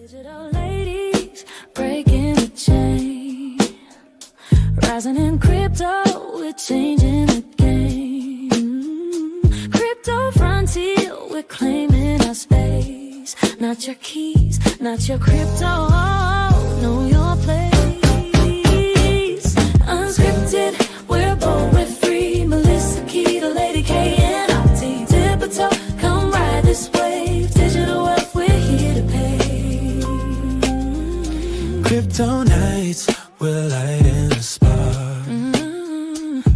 Digital ladies breaking the chain, rising in crypto, we're changing the game. Crypto frontier, we're claiming our space. Not your keys, not your crypto, know your place. Unscripted, we're bold, we're free. Melissa, Keda, Lady K, and Digital, come ride this wave. Digital wealth, we're here to pay. Crypto nights, we're lighting the spark.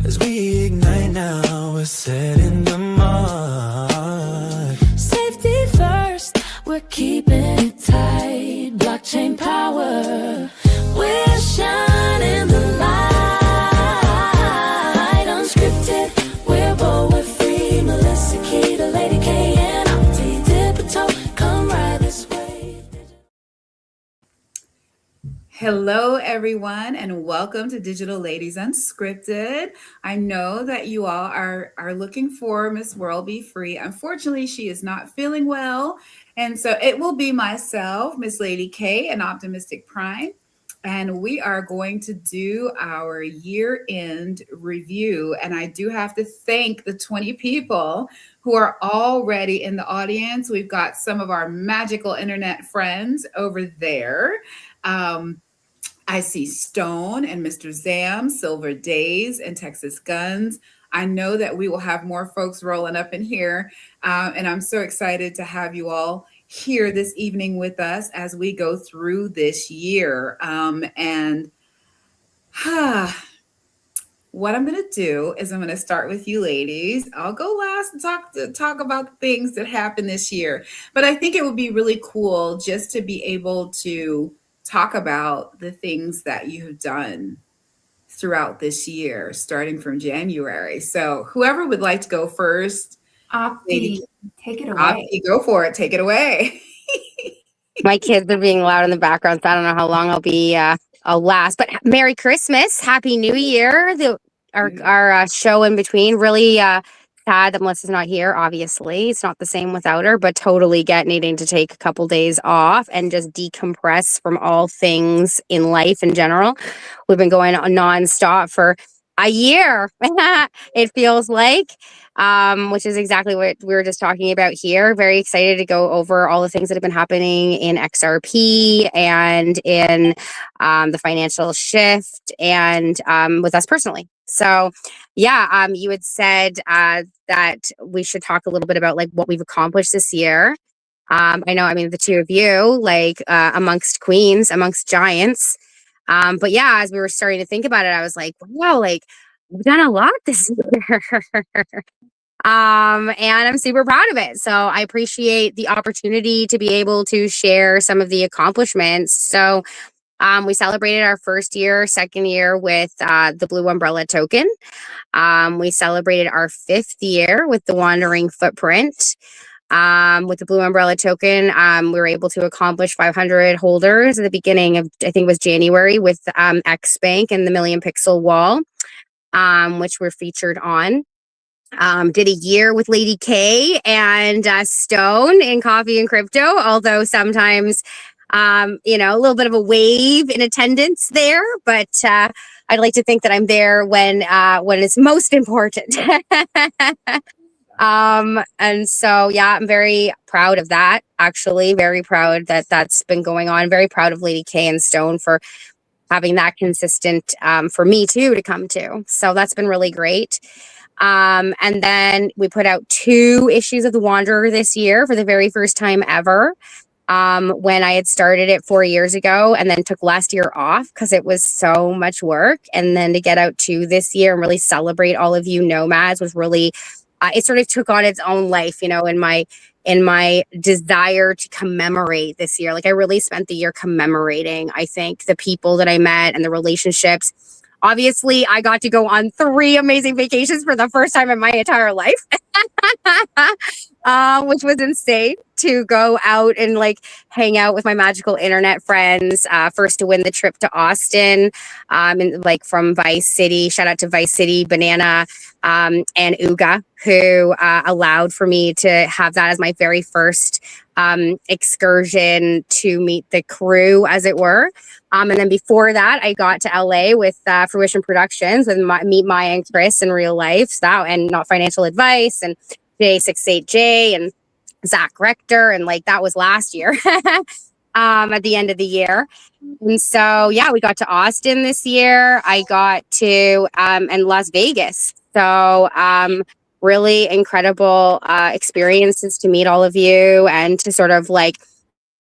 As we ignite now, we're setting the mark. Safety first, we're keeping it tight. Blockchain power, we're shining the light. Unscripted, we're bold, we're free. Melissa, Keda, Lady K, and Digital, come ride this wave. Hello, everyone, and welcome to Digital Ladies Unscripted. I know that you all are looking for Miss World Be Free. Unfortunately, she is not feeling well, and so it will be myself, Miss Lady K, and Optimistic Prime, and we are going to do our year-end review. And I do have to thank the 20 people who are already in the audience. We've got some of our magical internet friends over there. I see Stone and Mr. Zam, Silver Days, and Texas Guns. I know that we will have more folks rolling up in here, and I'm so excited to have you all here this evening with us as we go through this year. What I'm going to do is I'm going to start with you ladies. I'll go last and talk about things that happened this year. But I think it would be really cool just to be able to talk about the things that you have done throughout this year, starting from January. So whoever would like to go first, Opti, take it away. Opti, go for it. Take it away. My kids are being loud in the background, so I don't know how long I'll last. But Merry Christmas, Happy New Year. Our show in between, really sad that Melissa's not here. Obviously, it's not the same without her, but totally needing to take a couple days off and just decompress from all things in life in general. We've been going on nonstop for a year. It feels like, which is exactly what we were just talking about here. Very excited to go over all the things that have been happening in XRP and in the financial shift and with us personally. So yeah, you had said that we should talk a little bit about like what we've accomplished this year. I know, the two of you, like amongst queens, amongst giants. But yeah, as we were starting to think about it, I was like, wow, like we've done a lot this year. And I'm super proud of it. So I appreciate the opportunity to be able to share some of the accomplishments. So we celebrated our first year, second year with the Blue Umbrella token. We celebrated our fifth year with the Wandering Footprint. With the Blue Umbrella token, we were able to accomplish 500 holders at the beginning of, I think it was January, with X Bank and the Million Pixel Wall, which we're featured on. Did a year with Lady K and Stone in Coffee and Crypto, although sometimes a little bit of a wave in attendance there, but I'd like to think that I'm there when it's most important. And so, yeah, I'm very proud of that, actually. Very proud that that's been going on. Very proud of Lady K and Stone for having that consistent for me, too, to come to. So that's been really great. And then we put out 2 issues of The Wanderer this year for the very first time ever. When I had started it 4 years ago and then took last year off because it was so much work. And then to get out 2 this year and really celebrate all of you nomads was really, it sort of took on its own life, in my desire to commemorate this year. Like I really spent the year commemorating, I think, the people that I met and the relationships. Obviously, I got to go on 3 amazing vacations for the first time in my entire life. which was insane to go out and like hang out with my magical internet friends. First to win the trip to Austin, and like from Vice City. Shout out to Vice City, Banana, and Uga, who allowed for me to have that as my very first excursion to meet the crew, as it were. And then before that, I got to LA with Fruition Productions and meet Maya and Chris in real life. So that, and Not Financial Advice, and J68J, and Zach Rector, and like that was last year. At the end of the year. And so yeah, we got to Austin this year. I got to and Las Vegas. So really incredible experiences to meet all of you and to sort of like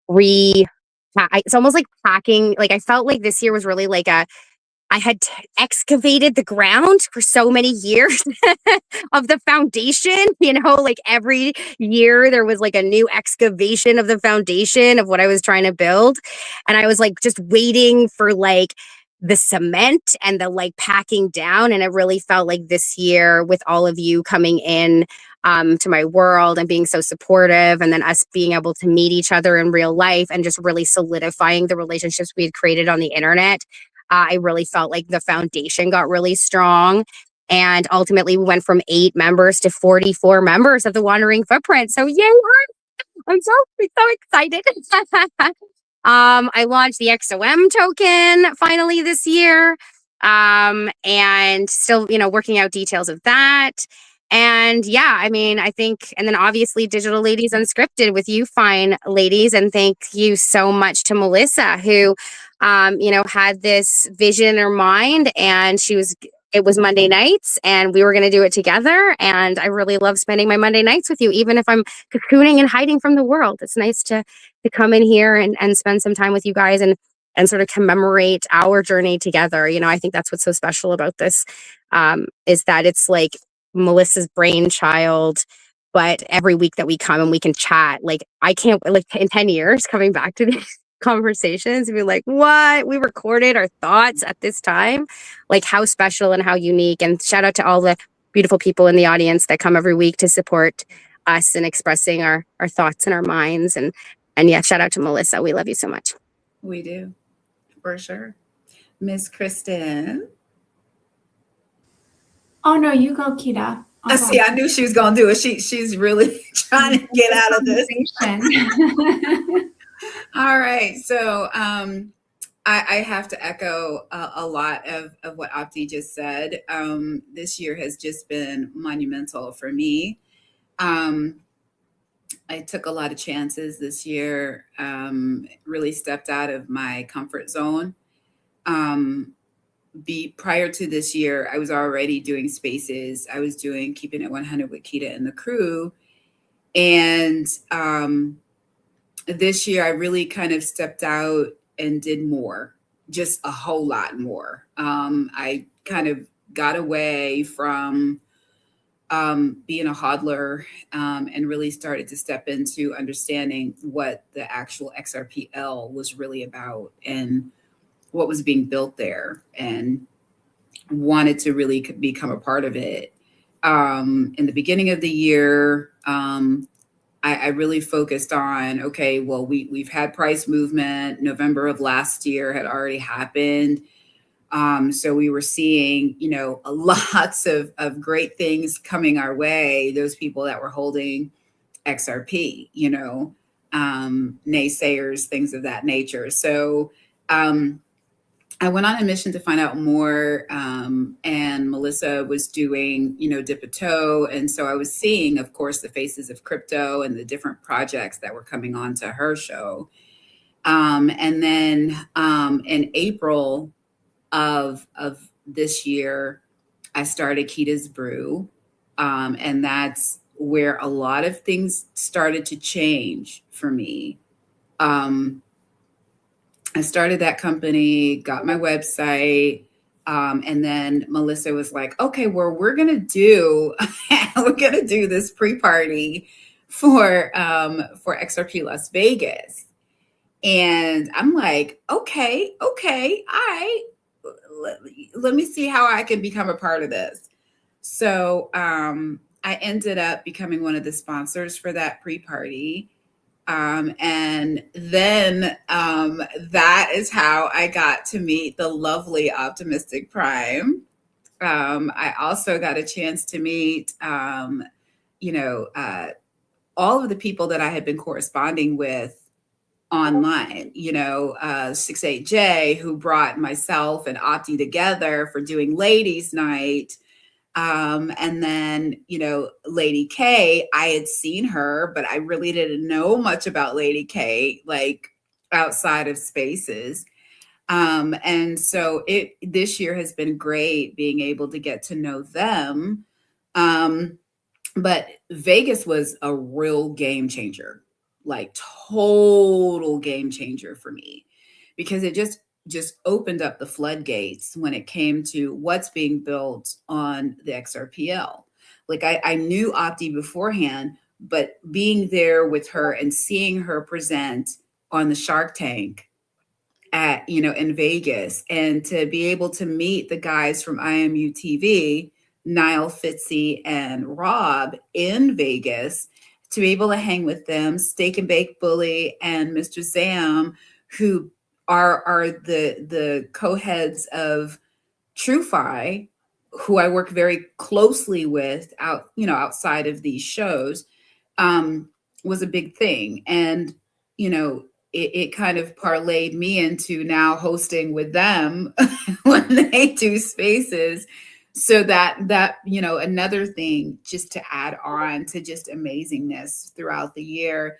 it's almost like packing. Like I felt like this year was really like I had excavated the ground for so many years of the foundation, like every year there was like a new excavation of the foundation of what I was trying to build. And I was like just waiting for like the cement and the like packing down. And it really felt like this year with all of you coming in to my world and being so supportive, and then us being able to meet each other in real life and just really solidifying the relationships we had created on the internet. I really felt like the foundation got really strong. And ultimately, we went from 8 members to 44 members of the Wandering Footprint. So yay, I'm so excited. I launched the XOM token finally this year. And still, working out details of that. And yeah, I mean, I think, and then obviously Digital Ladies Unscripted with you fine ladies. And thank you so much to Melissa, who, had this vision in her mind, and it was Monday nights and we were going to do it together. And I really love spending my Monday nights with you, even if I'm cocooning and hiding from the world. It's nice to come in here and spend some time with you guys and sort of commemorate our journey together. I think that's what's so special about this, is that it's like Melissa's brainchild, but every week that we come and we can chat, like I can't, like in 10 years coming back to these conversations and be like, what? We recorded our thoughts at this time. Like how special and how unique. And shout out to all the beautiful people in the audience that come every week to support us in expressing our thoughts and our minds. And yeah, shout out to Melissa. We love you so much. We do, for sure. Miss Kristin. Oh no, you go, Keda. See, I knew she was gonna do it. She's really trying to get out of this. All right, so I have to echo a lot of what Opti just said. This year has just been monumental for me. I took a lot of chances this year, really stepped out of my comfort zone. Prior to this year, I was already doing spaces. I was doing Keeping It 100 with Keda and the crew. And this year, I really kind of stepped out and did more, just a whole lot more. I kind of got away from being a hodler and really started to step into understanding what the actual XRPL was really about and what was being built there, and wanted to really become a part of it. In the beginning of the year, I really focused on, okay, well, we've had price movement. November of last year had already happened. So we were seeing, lots of great things coming our way. Those people that were holding XRP, naysayers, things of that nature. So I went on a mission to find out more, and Melissa was doing, dip a toe. And so I was seeing, of course, the faces of crypto and the different projects that were coming onto her show. And then in April of this year, I started Keda's Brew. And that's where a lot of things started to change for me. I started that company, got my website, and then Melissa was like, okay, well, we're going to do this pre-party for XRP Las Vegas. And I'm like, okay, all right, let me see how I can become a part of this. So I ended up becoming one of the sponsors for that pre-party. And then that is how I got to meet the lovely Optimistic Prime. I also got a chance to meet, all of the people that I had been corresponding with online, 68J, who brought myself and Opti together for doing ladies night. And then, Lady K, I had seen her, but I really didn't know much about Lady K, like outside of spaces. And so this year has been great being able to get to know them. But Vegas was a real game changer, like total game changer for me, because it just opened up the floodgates when it came to what's being built on the XRPL. Like I knew Opti beforehand, but being there with her and seeing her present on the Shark Tank in Vegas, and to be able to meet the guys from IMU TV, Niall Fitzy and Rob in Vegas, to be able to hang with them, Steak and Bake Bully and Mr. Zam, who are the co-heads of TrueFi, who I work very closely with outside of these shows, was a big thing. And, it kind of parlayed me into now hosting with them when they do spaces. So that another thing just to add on to just amazingness throughout the year.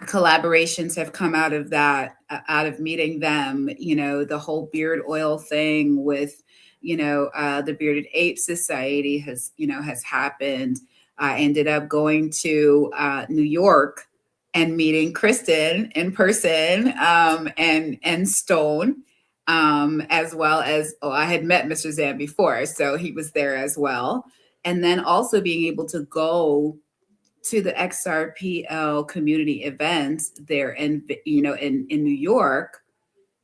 Collaborations have come out of that, out of meeting them, the whole beard oil thing with, the Bearded Ape Society has happened. I ended up going to New York and meeting Kristin in person, and Stone, as well as, I had met Mr. Zan before, so he was there as well. And then also being able to go to the XRPL community events there in New York,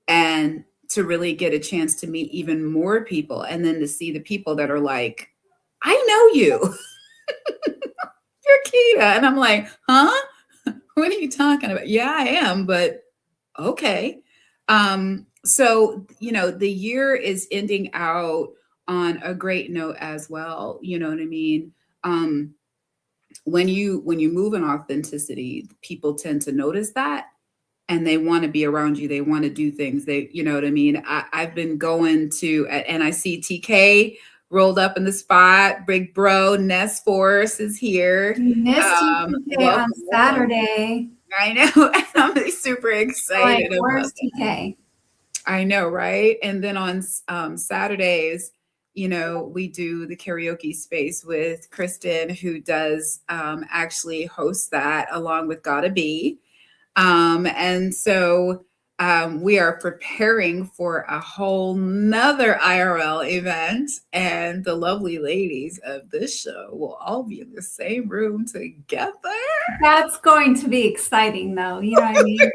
and to really get a chance to meet even more people, and then to see the people that are like, I know you. You're Keda. And I'm like, huh? What are you talking about? Yeah, I am, but okay. So, the year is ending out on a great note as well. You know what I mean? When you move in authenticity, people tend to notice that, and they want to be around you. They want to do things. You know what I mean? I've been going to, and I see TK rolled up in the spot. Big bro, Ness Force is here. Missed you TK on Saturday. I know. I'm super excited. Like, where's TK? I know, right? And then on Saturdays, we do the karaoke space with Kristin, who does actually host that along with Gotta Be. And so we are preparing for a whole nother IRL event, and the lovely ladies of this show will all be in the same room together. That's going to be exciting, though. You know what I mean? Like,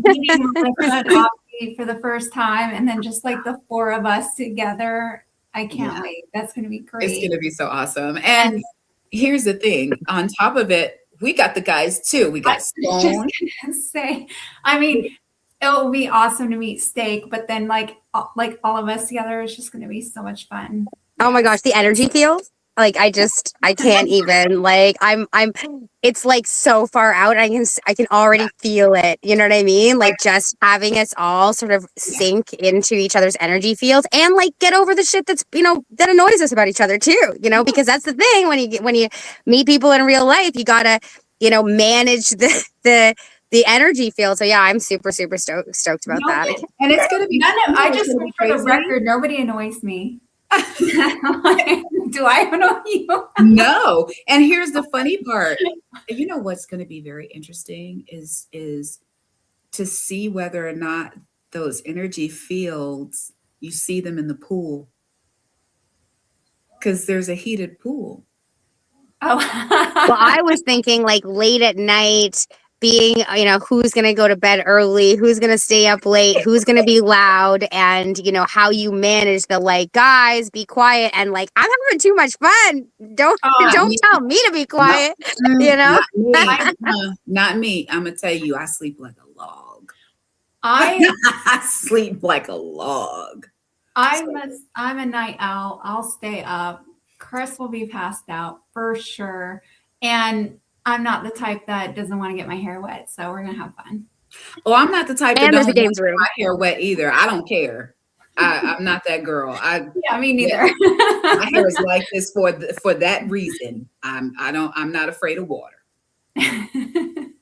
meeting Opti for the first time, and then just like the four of us together. I can't wait. That's going to be great. It's going to be so awesome. And here's the thing. On top of it, we got the guys too. We got Stone. I mean, it will be awesome to meet Steak, but then like all of us together is just going to be so much fun. Oh my gosh, the energy field. Like I can't even, like it's like so far out. I can already feel it. You know what I mean? Like just having us all sort of sink into each other's energy fields, and like get over the shit that's, that annoys us about each other too, because that's the thing when you meet people in real life, you gotta, manage the energy field. So yeah, I'm super, super stoked about that. And it's going to be, I just, for the record, nobody annoys me. Do I know you? No. And here's the funny part. What's going to be very interesting is to see whether or not those energy fields, you see them in the pool, because there's a heated pool. Oh. Well, I was thinking like late at night being, who's going to go to bed early, who's going to stay up late, who's going to be loud, and, how you manage the like, guys, be quiet. And like, I'm having too much fun. Don't tell me to be quiet, Not me. Not me. I'm going to tell you, I sleep like a log. I sleep like a log. I'm a night owl. I'll stay up. Chris will be passed out for sure. And I'm not the type that doesn't want to get my hair wet. So we're going to have fun. Oh, I'm not the type that And don't there's a want games room. my hair wet either. I don't care. I'm not that girl. Yeah, me neither. My hair is like this for that reason. I'm not afraid of water.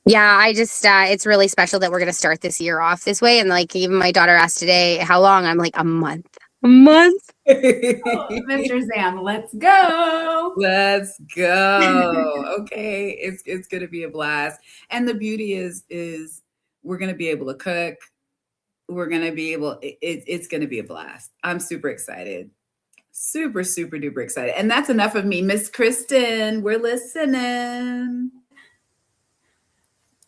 Yeah, I just it's really special that we're gonna start this year off this way. And like even my daughter asked today, how long? I'm like, a month. A month. Mr. Zam, let's go. Let's go. Okay. It's gonna be a blast. And the beauty is we're gonna be able to cook. We're gonna be able, it's gonna be a blast. I'm super excited. Super, super duper excited. And that's enough of me. Miss Kristin, we're listening.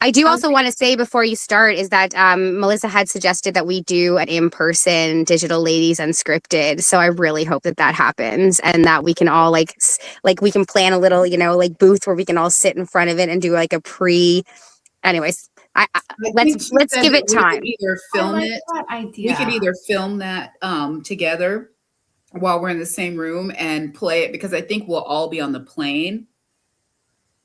I do also want to say before you start is that Melissa had suggested that we do an in-person Digital Ladies Unscripted. So I really hope that happens and that we can all like we can plan a little, like booth where we can all sit in front of it and do like a anyways, let's give it time. We could either film it. That idea. We could either film that together while we're in the same room and play it, because I think we'll all be on the plane.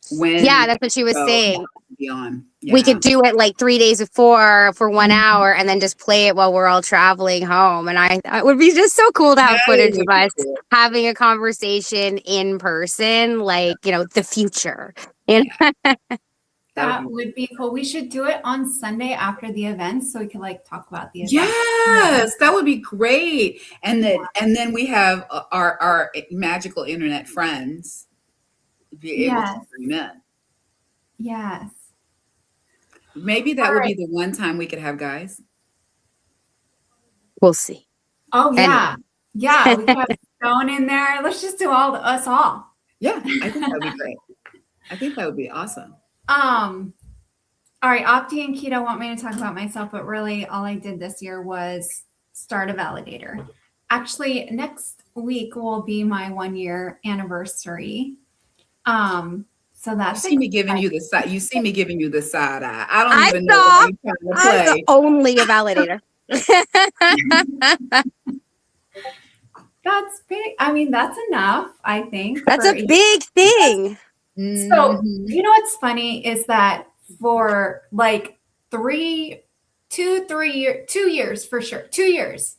That's what she was saying. Yeah. We could do it like 3 days before for 1 hour and then just play it while we're all traveling home. And it would be just so cool to have footage of us having a conversation in person, like, the future. That would be cool. We should do it on Sunday after the event so we can like talk about the event. Yes, that would be great. And then we have our magical internet friends be able to bring in. Yes. Maybe that would be the one time we could have guys. We'll see. Oh yeah. Anyway. Yeah. We could have Stone in there. Let's just do us all. Yeah, I think that would be great. I think that would be awesome. All right, Opti and Keda want me to talk about myself, but really all I did this year was start a validator. Actually, next week will be my 1-year anniversary. So that's you see me giving you the side. You see me giving you the side eye. I don't even know what you're trying to play. I'm only a validator. That's big. I mean, that's enough, I think. That's a big thing. So, you know what's funny is that for like 2 years for sure, 2 years,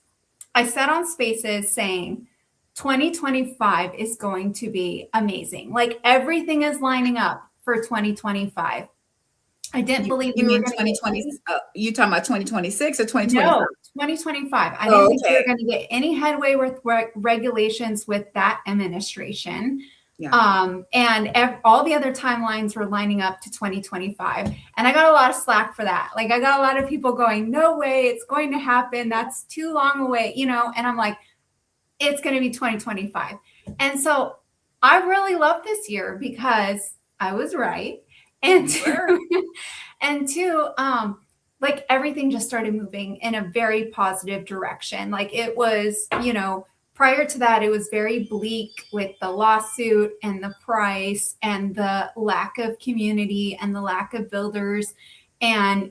I sat on Spaces saying 2025 is going to be amazing. Like everything is lining up for 2025. I didn't believe you mean 2020. You talking about 2026 or 2025? No, 2025. I didn't think we were going to get any headway with regulations with that administration. Yeah. And all the other timelines were lining up to 2025. And I got a lot of slack for that. Like I got a lot of people going, no way, it's going to happen. That's too long away, and I'm like, it's going to be 2025. And so I really love this year because I was right. And two, like everything just started moving in a very positive direction. Like it was, prior to that, it was very bleak with the lawsuit and the price and the lack of community and the lack of builders. And,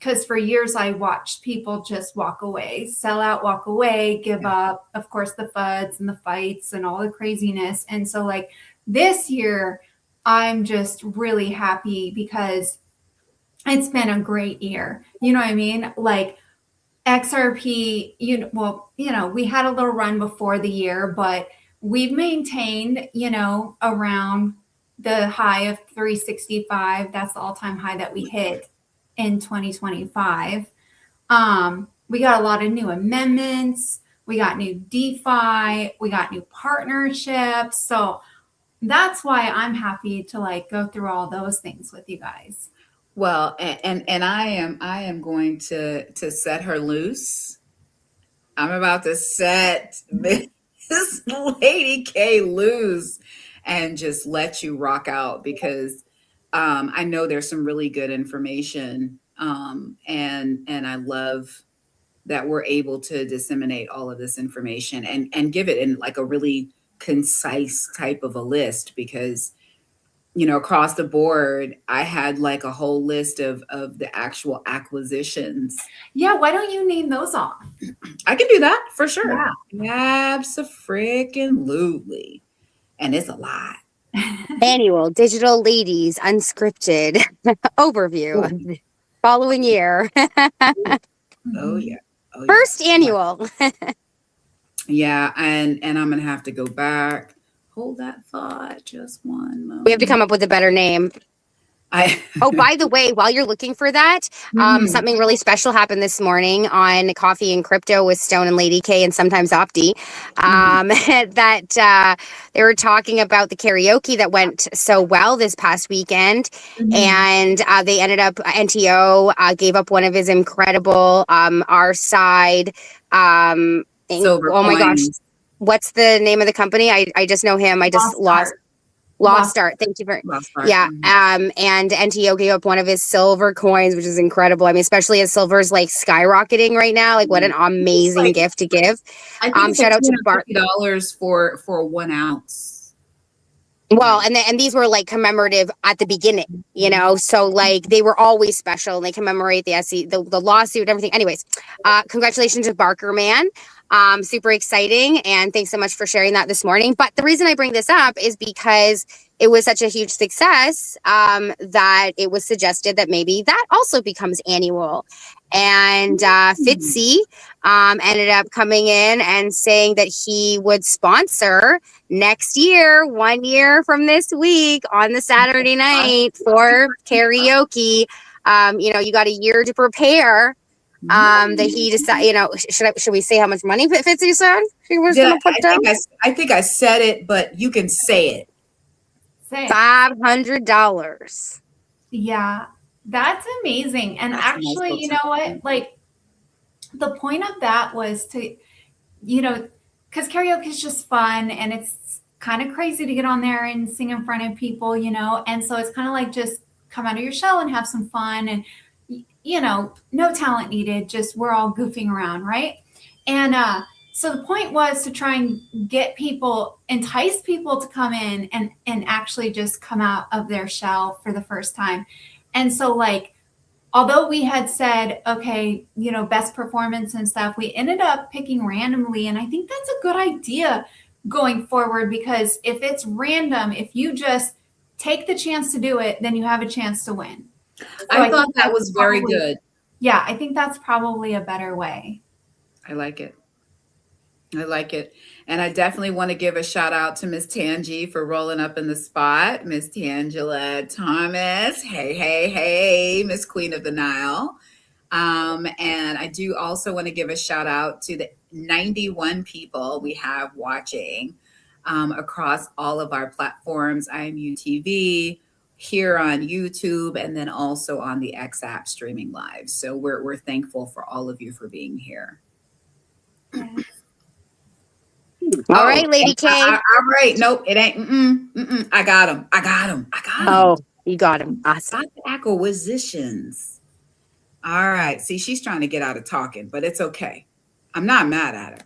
because for years I watched people just walk away, sell out, walk away, give up, of course, the FUDs and the fights and all the craziness. And so like this year, I'm just really happy because it's been a great year. You know what I mean? Like XRP, we had a little run before the year, but we've maintained, around the high of 365. That's the all-time high that we hit in 2025. We got a lot of new amendments. We got new DeFi. We got new partnerships. So that's why I'm happy to go through all those things with you guys. Well, and I am going to set her loose. I'm about to set this Lady K loose and just let you rock out because I know there's some really good information, and I love that we're able to disseminate all of this information and give it in like a really concise type of a list, because across the board, I had like a whole list of the actual acquisitions. Yeah, why don't you name those off? I can do that for sure. Yeah. Abso-freaking-lutely. And it's a lot. Annual Digital Ladies Unscripted overview of the following year. Oh yeah. Oh, First yeah. annual. Yeah, and I'm gonna have to go back. Hold that thought just one moment. We have to come up with a better name. Oh, by the way, while you're looking for that, something really special happened this morning on Coffee and Crypto with Stone and Lady K and sometimes Opti. That they were talking about the karaoke that went so well this past weekend. And they ended up, NTO gave up one of his incredible our side. Silver oh my gosh. coins. What's the name of the company? I just know him. I just Lost Art. Thank you very much. Yeah. And NTO gave up one of his silver coins, which is incredible. I mean, especially as silver's like skyrocketing right now. Like, what an amazing gift to give. I think shout out to Bart. $50 for 1 ounce. Well, and these were like commemorative at the beginning, so like they were always special, and they commemorate the lawsuit and everything. Anyways, congratulations to Barker Man. Super exciting, and thanks so much for sharing that this morning. But the reason I bring this up is because it was such a huge success that it was suggested that maybe that also becomes annual. And Fitzy ended up coming in and saying that he would sponsor next year, 1 year from this week, on the Saturday night for karaoke. You got a year to prepare. That he decided, should we say how much money Fitzy said he was going to put down? I think I said it, but you can say it. Say it. $500. Yeah, that's amazing. And That's actually, nice. you know what? Like, the point of that was to, because karaoke is just fun, and it's kind of crazy to get on there and sing in front of people, and so it's kind of like just come out of your shell and have some fun, and no talent needed, just we're all goofing around, right? And so the point was to try and entice people to come in and actually just come out of their shell for the first time. And so, like, although we had said, okay, best performance and stuff, we ended up picking randomly. And I think that's a good idea going forward, because if it's random, if you just take the chance to do it, then you have a chance to win. So I thought that was very good. Yeah, I think that's probably a better way. I like it. And I definitely want to give a shout out to Miss Tangi for rolling up in the spot. Miss Tangela Thomas. Hey, Miss Queen of the Nile. And I do also want to give a shout out to the 91 people we have watching across all of our platforms, IMU TV, here on YouTube, and then also on the X app streaming live. So we're thankful for all of you for being here. All right, Lady K. All right. Nope, it ain't. I got him. Oh, you got him. Awesome. Got the acquisitions. All right. See, she's trying to get out of talking, but it's okay. I'm not mad at her.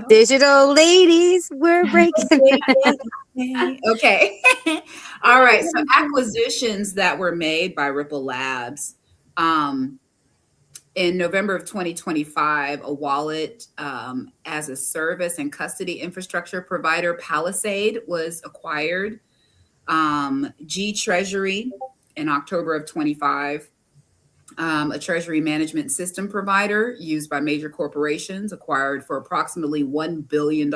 Digital ladies, we're breaking. Okay. All right. So acquisitions that were made by Ripple Labs. In November of 2025, a wallet as a service and custody infrastructure provider, Palisade, was acquired. G Treasury in October of 25. A treasury management system provider used by major corporations, acquired for approximately $1 billion.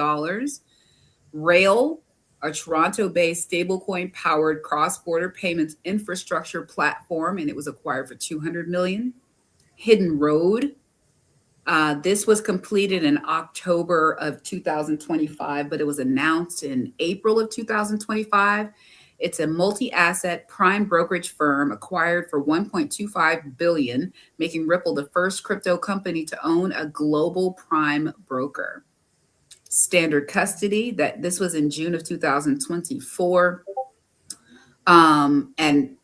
Rail, a Toronto-based stablecoin powered cross-border payments infrastructure platform, and it was acquired for $200 million. Hidden Road. This was completed in October of 2025, but it was announced in April of 2025. It's a multi-asset prime brokerage firm acquired for $1.25 billion, making Ripple the first crypto company to own a global prime broker. Standard Custody, this was in June of 2024. And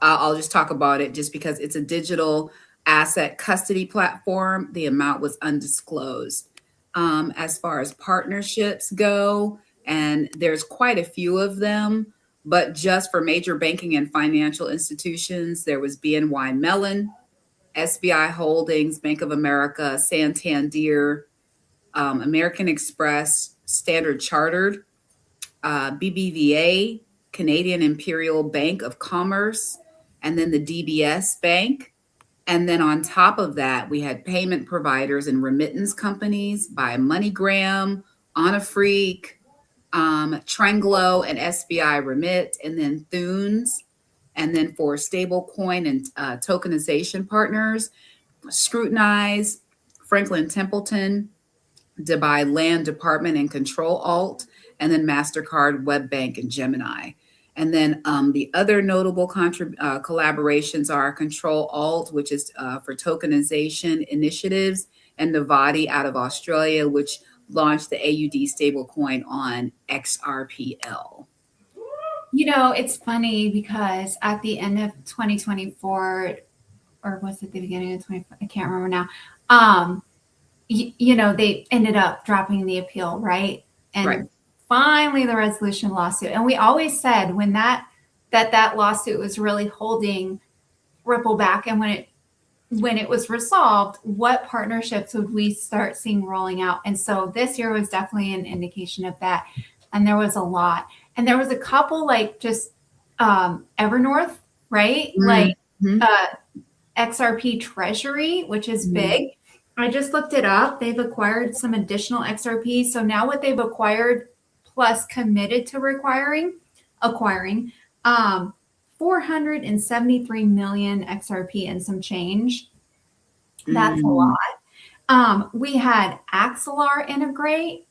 I'll just talk about it just because it's a digital asset custody platform. The amount was undisclosed. As far as partnerships go, and there's quite a few of them, but just for major banking and financial institutions, there was BNY Mellon, SBI Holdings, Bank of America, Santander, American Express, Standard Chartered, BBVA, Canadian Imperial Bank of Commerce, and then the DBS Bank. And then on top of that, we had payment providers and remittance companies by MoneyGram, Onafreak, Trenglo, and SBI Remit, and then Thunes. And then for stablecoin and tokenization partners, Scrutinize, Franklin Templeton, Dubai Land Department and Control Alt, and then MasterCard, WebBank, and Gemini. And then the other notable collaborations are Control Alt, which is for tokenization initiatives, and Navati out of Australia, which launched the AUD stablecoin on XRPL. You know, it's funny because at the end of 2024, or was it the beginning of 2024? I can't remember now. You know, they ended up dropping the appeal, right? And Right. finally the resolution lawsuit. And we always said when that lawsuit was really holding Ripple back, and when it was resolved, what partnerships would we start seeing rolling out? And so this year was definitely an indication of that. And there was a lot. And there was a couple like just Evernorth, right? Mm-hmm. Like XRP Treasury, which is big. I just looked it up. They've acquired some additional XRP. So now what they've acquired plus committed to acquiring 473 million XRP and some change. That's a lot. We had Axelar integrate,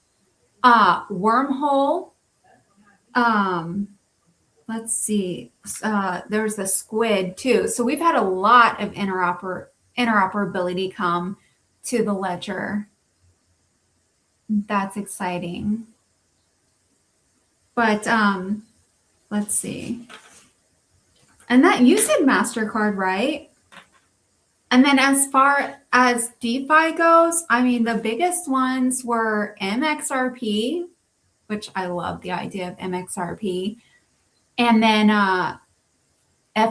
Wormhole. Let's see. There's the Squid too. So we've had a lot of interoperability come to the ledger. That's exciting. But let's see. And that you said MasterCard, right? And then as far as DeFi goes, I mean, the biggest ones were MXRP, which I love the idea of MXRP. And then F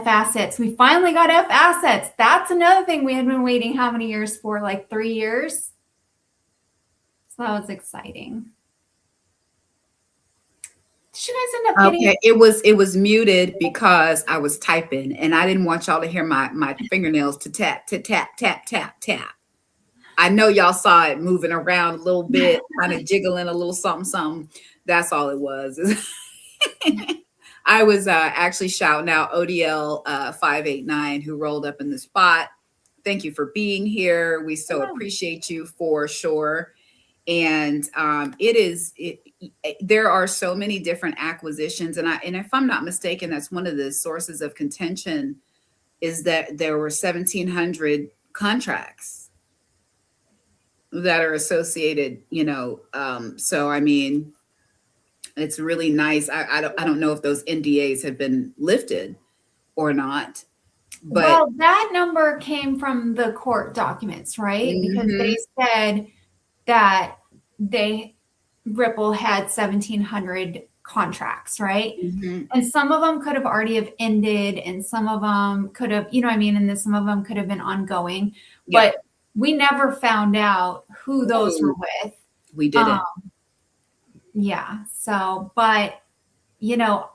assets. We finally got F assets. That's another thing we had been waiting how many years for? Like 3 years. So that was exciting. Did you guys end up getting? Okay, it was muted because I was typing and I didn't want y'all to hear my fingernails to tap, tap, tap, tap. I know y'all saw it moving around a little bit, kind of jiggling a little something. That's all it was. I was actually shouting out ODL 589 who rolled up in the spot. Thank you for being here. We so appreciate you for sure. And there are so many different acquisitions, and if I'm not mistaken, that's one of the sources of contention is that there were 1,700 contracts that are associated. So I mean, it's really nice. I don't know if those NDAs have been lifted or not. But well, that number came from the court documents, right? Because they said that Ripple had 1,700 contracts, right? And some of them could have already have ended, and some of them could have, and then some of them could have been ongoing. Yeah. But we never found out who those were with. We didn't. Yeah. So, but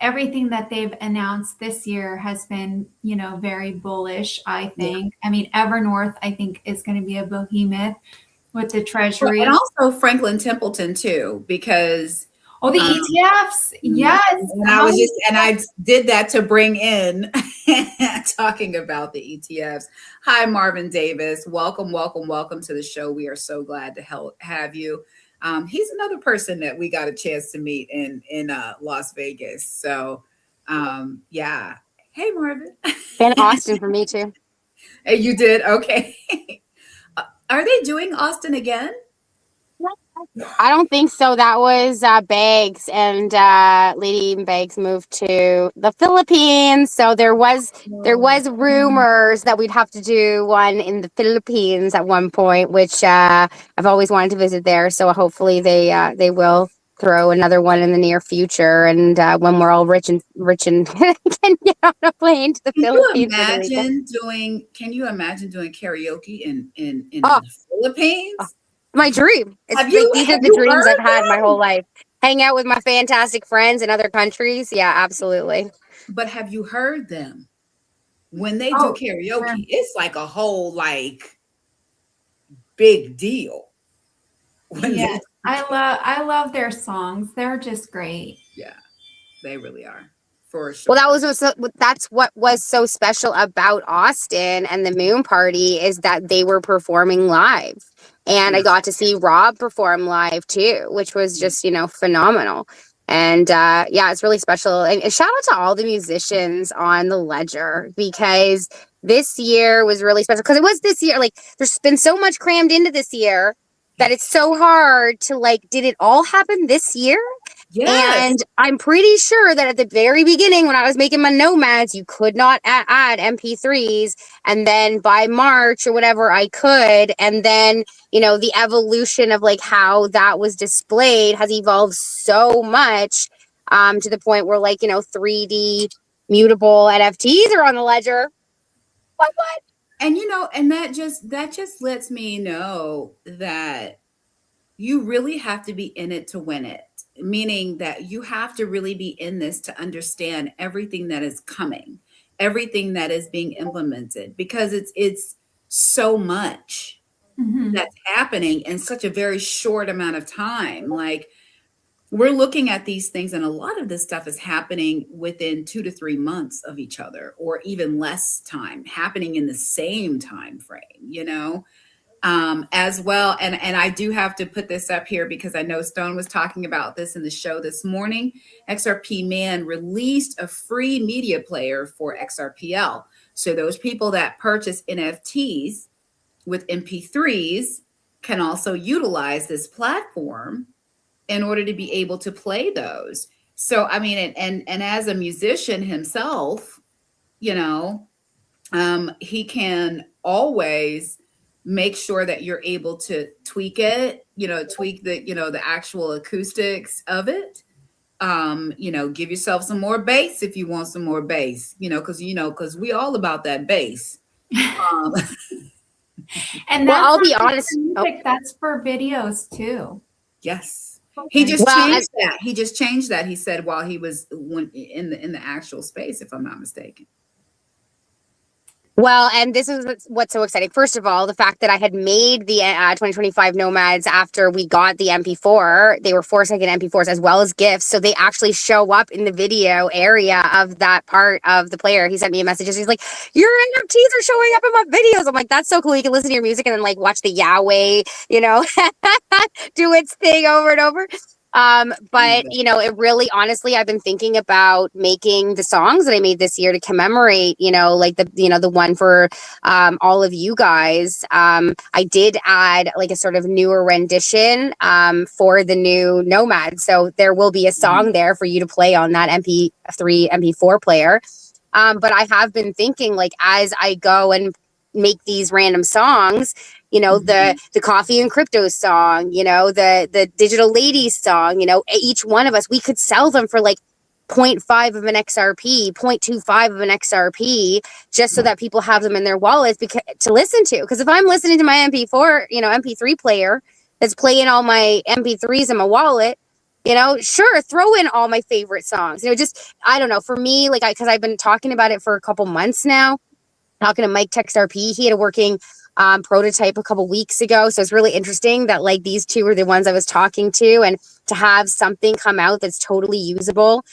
everything that they've announced this year has been, very bullish, I think. Yeah. I mean, Evernorth, I think, is going to be a behemoth with the treasury. And also Franklin Templeton too, because the ETFs. Yes. And I did that to bring in talking about the ETFs. Hi, Marvin Davis. Welcome to the show. We are so glad to have you. He's another person that we got a chance to meet in Las Vegas. So yeah. Hey, Marvin. And Austin for me too. You did? Okay. Are they doing Austin again? I don't think so. That was Bags, and Lady Bags moved to the Philippines. So there was rumors that we'd have to do one in the Philippines at one point, which I've always wanted to visit there. So hopefully they will throw another one in the near future, and when we're all rich and can get on a plane to the Philippines. Can you imagine doing karaoke in Oh, the Philippines? my dream. It's Have you- these are have the you dreams heard I've had my them? whole life. Hang out with my fantastic friends in other countries. Yeah, absolutely. But have you heard them? When they do Oh, karaoke, sure. it's like a whole like big deal. When Yeah, I love their songs. They're just great. they really are, for sure. Well, that's what was so special about Austin and the Moon Party is that they were performing live, and I got to see Rob perform live too, which was just phenomenal. And yeah, it's really special. And shout out to all the musicians on the Ledger because this year was really special because it was this year. Like, there's been so much crammed into this year that it's so hard to did it all happen this year? Yes. And I'm pretty sure that at the very beginning, when I was making my nomads, you could not add MP3s. And then by March or whatever, I could. And then, the evolution of how that was displayed has evolved so much to the point where 3D mutable NFTs are on the Ledger. What? And and that just lets me know that you really have to be in it to win it. Meaning that you have to really be in this to understand everything that is coming, everything that is being implemented, because it's so much that's happening in such a very short amount of time. Like, we're looking at these things, and a lot of this stuff is happening within 2 to 3 months of each other, or even less time, happening in the same time frame, as well. And I do have to put this up here because I know Stone was talking about this in the show this morning. XRP Man released a free media player for XRPL. So those people that purchase NFTs with MP3s can also utilize this platform in order to be able to play those. So, I mean, and as a musician himself, he can always make sure that you're able to tweak it, tweak the actual acoustics of it. Give yourself some more bass if you want some more bass, because we all about that bass. And Well, that's I'll not be just honest. for music, that's for videos too. Yes. He just Well, changed that. He just changed that. He said while he was in the actual space, if I'm not mistaken. Well, and this is what's so exciting. First of all, the fact that I had made the 2025 Nomads after we got the MP4, they were 4-second MP4s as well as GIFs. So they actually show up in the video area of that part of the player. He sent me a message. He's like, your NFTs are showing up in my videos. I'm like, that's so cool. You can listen to your music and then watch the Yahweh, do its thing over and over. But it really, honestly, I've been thinking about making the songs that I made this year to commemorate, the one for all of you guys. I did add a sort of newer rendition for the new Nomad. So there will be a song there for you to play on that MP3, MP4 player. But I have been thinking as I go and make these random songs, the coffee and crypto song, the digital ladies song, each one of us, we could sell them for 0.5 of an XRP, 0.25 of an XRP, just so that people have them in their wallets to listen to. Because if I'm listening to my MP4, MP3 player that's playing all my MP3s in my wallet, sure, throw in all my favorite songs. I don't know, for me, because I've been talking about it for a couple months now, talking to Mike TextRP, he had a working prototype a couple weeks ago. So it's really interesting that these two are the ones I was talking to, and to have something come out that's totally usable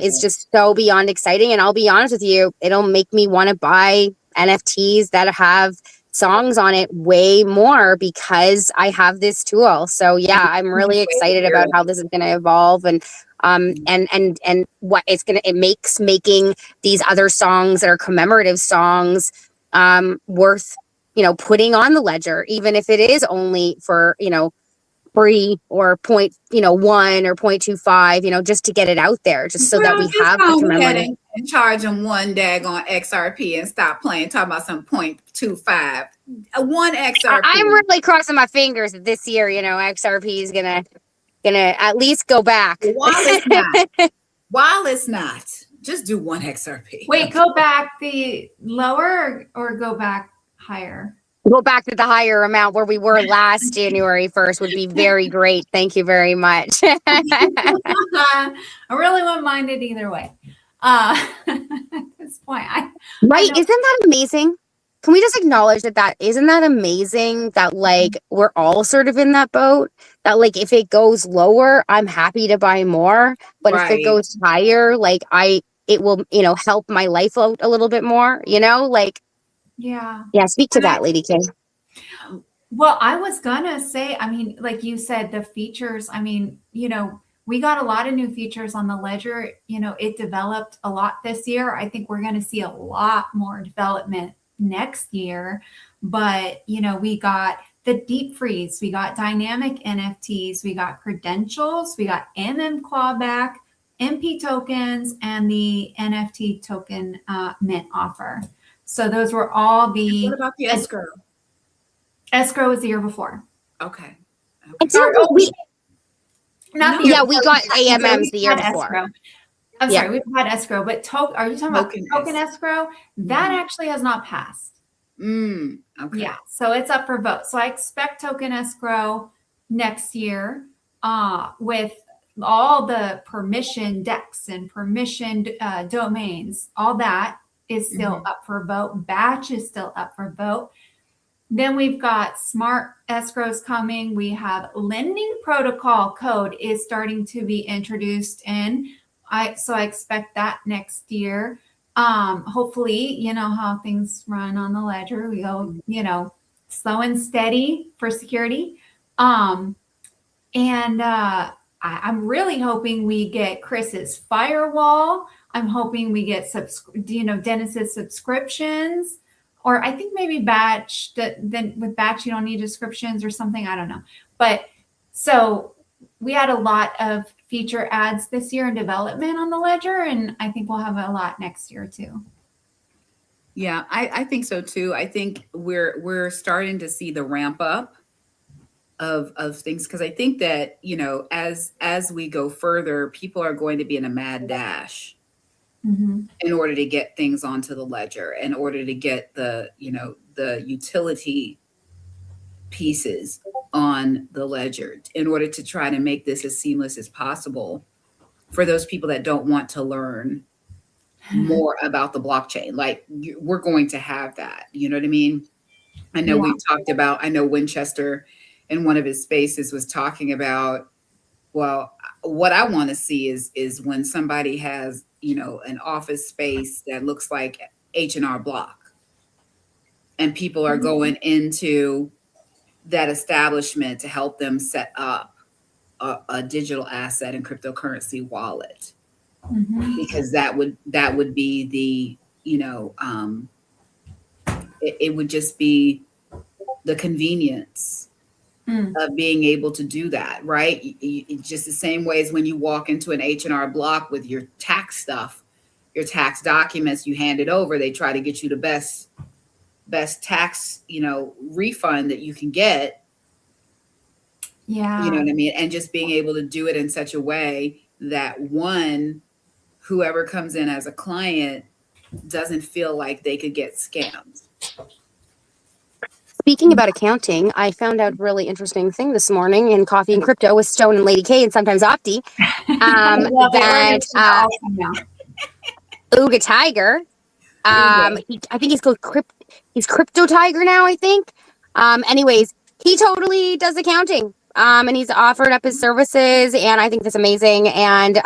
is just so beyond exciting. And I'll be honest with you, it'll make me want to buy NFTs that have songs on it way more because I have this tool. So yeah, I'm really excited about how this is going to evolve, and what it makes making these other songs that are commemorative songs worth putting on the Ledger, even if it is only for free or 0.1 or 0.25, just to get it out there, just so that we just have go the ahead memory. and charge them one daggone XRP and stop playing, talking about some 0.25. One XRP. I'm really crossing my fingers that this year, XRP is gonna at least go back. While it's not, just do one XRP. Wait, go back the lower or go back higher? Go back to the higher amount where we were last January 1st would be very great. Thank you very much. I really wouldn't mind it either way. At this point, right? Isn't that amazing? Can we just acknowledge that isn't that amazing that we're all sort of in that boat, that if it goes lower, I'm happy to buy more, but if it goes higher, it will, help my life out a little bit more, Yeah, speak to that, Lady K. Well, I was gonna say, like you said, the features, we got a lot of new features on the ledger. It developed a lot this year. I think we're gonna see a lot more development next year. But, we got the deep freeze, we got dynamic NFTs, we got credentials, we got clawback, MP tokens, and the NFT token mint offer. So those were all the. What about the escrow? Escrow was the year before. Okay. Sorry, we got before. AMMs the year before. Escrow. I'm sorry, we've had escrow, but are you talking about token escrow? That actually has not passed. Okay. Yeah, so it's up for vote. So I expect token escrow next year with all the permission decks and permissioned domains. All that is still up for vote. Batch is still up for vote. Then we've got smart escrows coming. We have lending protocol code is starting to be introduced in. So I expect that next year. Hopefully, you know how things run on the ledger. We go, slow and steady for security. I'm really hoping we get Chris's firewall. I'm hoping we get Dennis's subscriptions, or I think maybe batch. Then with batch you don't need descriptions or something. I don't know. But so we had a lot of feature adds this year in development on the ledger, and I think we'll have a lot next year too. Yeah, I think so too. I think we're starting to see the ramp up of things, because I think that as we go further, people are going to be in a mad dash in order to get things onto the ledger, in order to get the utility pieces on the ledger, in order to try to make this as seamless as possible for those people that don't want to learn more about the blockchain. We're going to have that, you know what I mean? I know we've talked about, I know Winchester in one of his spaces was talking about, well, what I want to see is when somebody has, an office space that looks like H&R Block, and people are going into that establishment to help them set up a digital asset and cryptocurrency wallet, because that would be the, it would just be the convenience of being able to do that, right? Just the same way as when you walk into an H&R Block with your tax stuff, your tax documents, you hand it over, they try to get you the best tax, refund that you can get. Yeah. You know what I mean? And just being able to do it in such a way that whoever comes in as a client doesn't feel like they could get scammed. Speaking about accounting, I found out a really interesting thing this morning in Coffee and Crypto with Stone and Lady K and sometimes Opti. That Ooga Tiger, I think he's Crypto Tiger now, I think. Anyways, he totally does accounting. And he's offered up his services, and I think that's amazing. And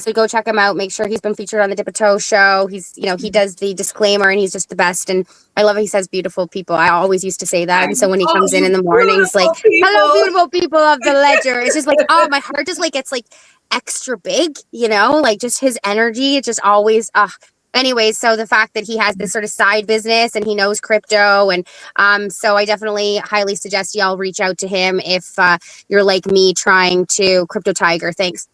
so go check him out. Make sure he's been featured on the Digital show. He's, he does the disclaimer, and he's just the best. And I love how he says beautiful people. I always used to say that. And so when he comes in the mornings, hello, beautiful people of the ledger. It's just my heart just gets extra big, just his energy. It's just always, Anyways, so the fact that he has this sort of side business and he knows crypto, and so I definitely highly suggest y'all reach out to him if you're like me trying to crypto tiger. Thanks.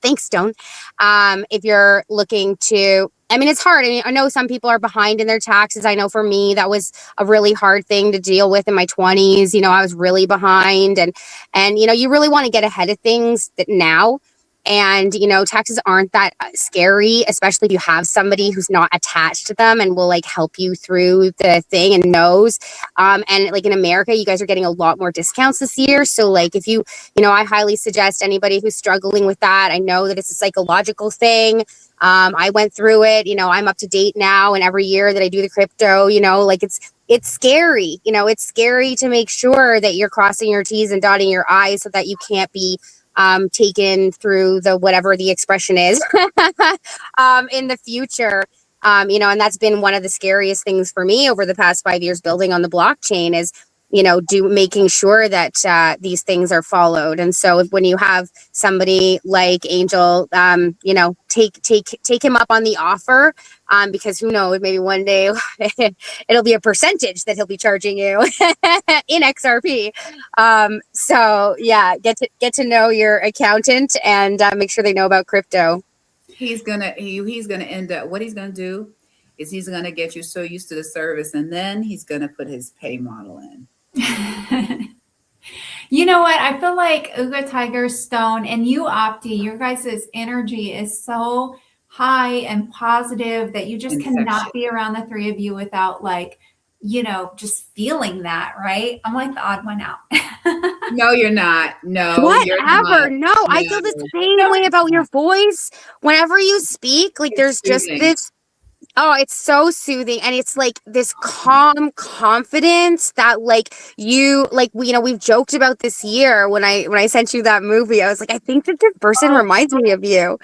Thanks, Stone. If you're looking to, I mean, it's hard. I mean, I know some people are behind in their taxes. I know for me, that was a really hard thing to deal with in my 20s. You know, I was really behind, and, you know, you really want to get ahead of things that now. And, you know, taxes aren't that scary, especially if you have somebody who's not attached to them and will like help you through the thing and knows. And like in America, you guys are getting a lot more discounts this year. So like if you know, I highly suggest anybody who's struggling with that. I know that it's a psychological thing. I went through it, you know, I'm up to date now. And every year that I do the crypto, you know, like it's scary, you know, it's scary to make sure that you're crossing your T's and dotting your I's so that you can't be taken through the whatever the expression is in the future. You know, and that's been one of the scariest things for me over the past 5 years building on the blockchain is, you know, making sure that these things are followed. And so when you have somebody like Angel, you know, take him up on the offer, because who knows, maybe one day it'll be a percentage that he'll be charging you in XRP. So yeah, get to know your accountant and make sure they know about crypto. He's gonna end up, what he's gonna do is he's gonna get you so used to the service, and then he's gonna put his pay model in. You know what? I feel like Uga Tiger, Stone, and you, Opti, your guys' energy is so high and positive that you just cannot be around the three of you without like, you know, just feeling that, right? I'm like the odd one out. No, you're not. No, whatever. No, I feel the same way about your voice. Whenever you speak, like there's just this. Oh, it's so soothing. And it's like this calm confidence that like you, like, you know, we've joked about this year when I sent you that movie. I was like, I think that this person reminds me of you.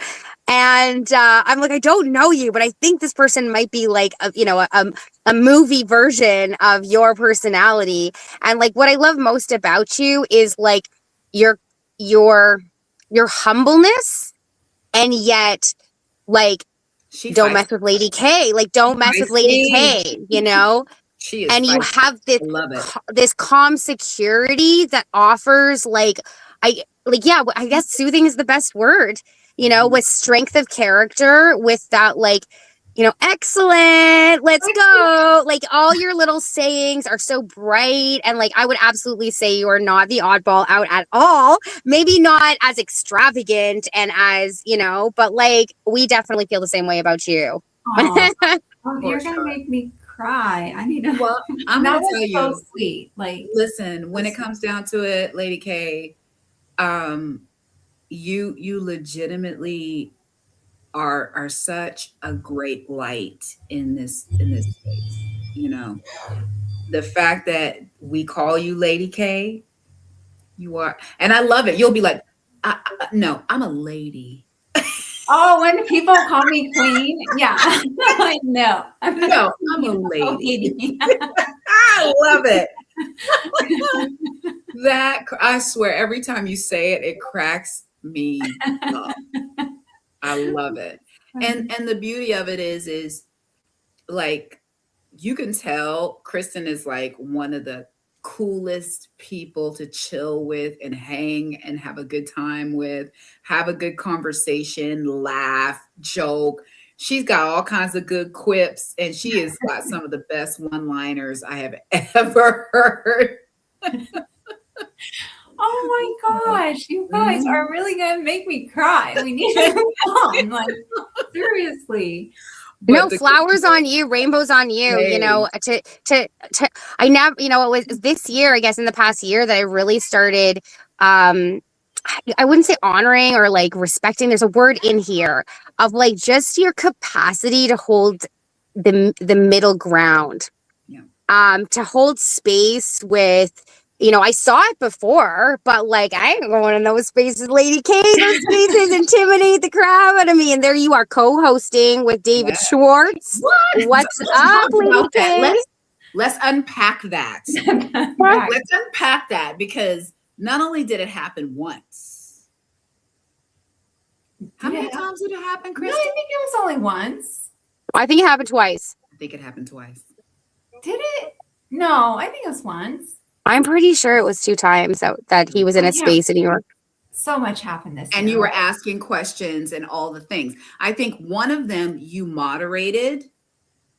And I'm like, I don't know you, but I think this person might be like, you know, a movie version of your personality. And like, what I love most about you is like your humbleness, and yet like, don't mess with Lady K. Like, don't mess with Lady K, you know? She is and you feisty. have this, I love it. This calm security that offers I guess soothing is the best word, you know, with strength of character, with that, like, you know, excellent, let's go. Like all your little sayings are so bright. And like, I would absolutely say you are not the oddball out at all. Maybe not as extravagant and as, you know, but like, we definitely feel the same way about you. You're going to make me cry. I need to. Well, I'm going to tell you. So sweet. Like, listen, when it comes down to it, Lady K, you legitimately are such a great light in this space. You know, the fact that we call you Lady K, you are, and I love it. You'll be like, no, I'm a lady. Oh, when people call me queen, yeah, I know. No, I'm a lady. I love it. That, I swear, every time you say it, it cracks me up. I love it. And the beauty of it is like, you can tell Kristin is like one of the coolest people to chill with and hang and have a good time with, have a good conversation, laugh, joke. She's got all kinds of good quips, and she has got some of the best one-liners I have ever heard. Oh my gosh, you guys are really gonna make me cry. We need to move on. Like, seriously. No, flowers on you, rainbows on you, you know, I never, you know, it was this year, I guess in the past year, that I really started, I wouldn't say honoring or like respecting, there's a word in here of like just your capacity to hold the middle ground, to hold space with, you know, I saw it before, but like, I ain't going in those spaces, Lady K. Those spaces intimidate the crap out of me. And there you are co-hosting with David Schwartz. What's up, Lady K? Let's unpack that. Let's unpack that, because not only did it happen once. How many times did it happen, Kristin? No, I think it was only once. I think it happened twice. I think it happened twice. Did it? No, I think it was once. I'm pretty sure it was 2 times that he was in a space in New York. So much happened this year. And you were asking questions and all the things. I think one of them you moderated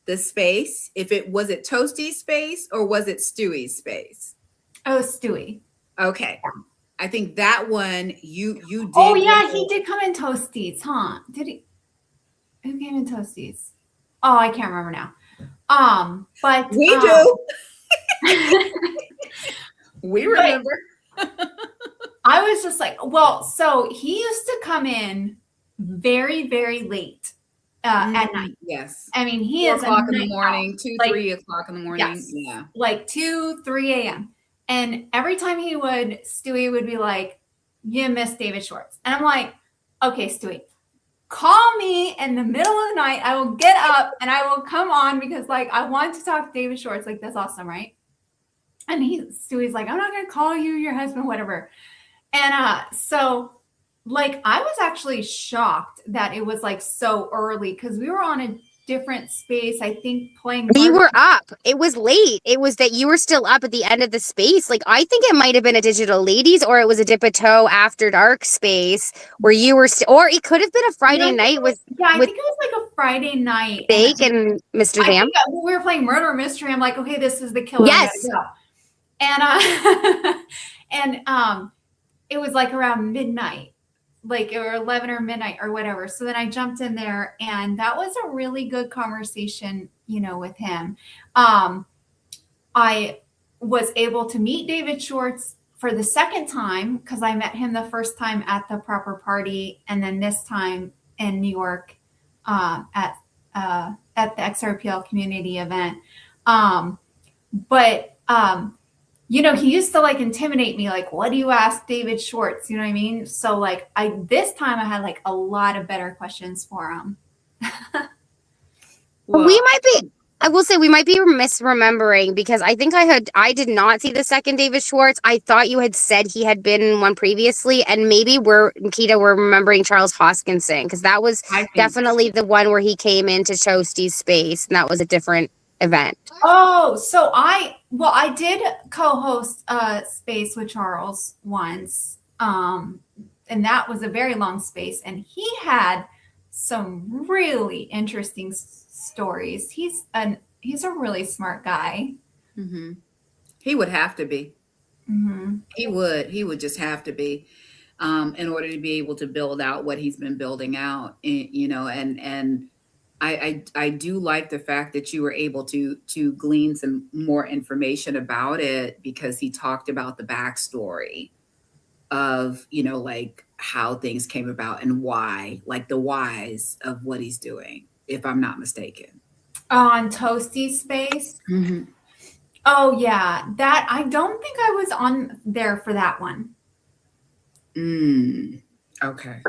the space. Was it Toasty's space or was it Stewie's space? Oh, Stewie. Okay. I think that one you did. Oh yeah, he did come in Toasties, huh? Did he? Who came in Toasties? Oh, I can't remember now. But we do. We remember. I was just like, well, so he used to come in very, very late at night. Yes. I mean, he 4 is o'clock in the morning, 2, like, 3 o'clock in the morning. Yes, yeah. like 2, 3 a.m. And every time Stewie would be like, you missed David Schwartz. And I'm like, okay, Stewie, call me in the middle of the night. I will get up and I will come on because like, I want to talk to David Schwartz. Like, that's awesome, right? And Stewie's like, I'm not going to call you your husband, whatever. And so like, I was actually shocked that it was like so early because we were on a different space, I think, playing. We were up. It was late. It was that you were still up at the end of the space. Like, I think it might have been a Digital Ladies or it was a Dip a Toe After Dark space where you were or it could have been a Friday night with. Yeah, I think it was like a Friday night. Bake and Mr. Zam. We were playing Murder Mystery. I'm like, okay, this is the killer. Yes. And it was like around midnight, like or 11 or midnight or whatever. So then I jumped in there and that was a really good conversation, with him. I was able to meet David Schwartz for the second time because I met him the first time at the proper party. And then this time in New York at the XRPL community event. He used to like intimidate me, like, what do you ask David Schwartz? You know what I mean? So like this time I had like a lot of better questions for him. Well, I will say we might be misremembering because I think I did not see the second David Schwartz. I thought you had said he had been in one previously, and maybe we're remembering Charles Hoskinson because that was definitely the one where he came into Toasty's space, and that was a different event. Oh, so I did co-host a space with Charles once, and that was a very long space, and he had some really interesting stories. He's a really smart guy. Mm-hmm. He would have to be. Mm-hmm. He would just have to be, in order to be able to build out what he's been building out, and I do like the fact that you were able to glean some more information about it because he talked about the backstory of, like how things came about and why, like the whys of what he's doing, if I'm not mistaken. On Toasty's space? Mm-hmm. Oh yeah, that I don't think I was on there for that one. Okay.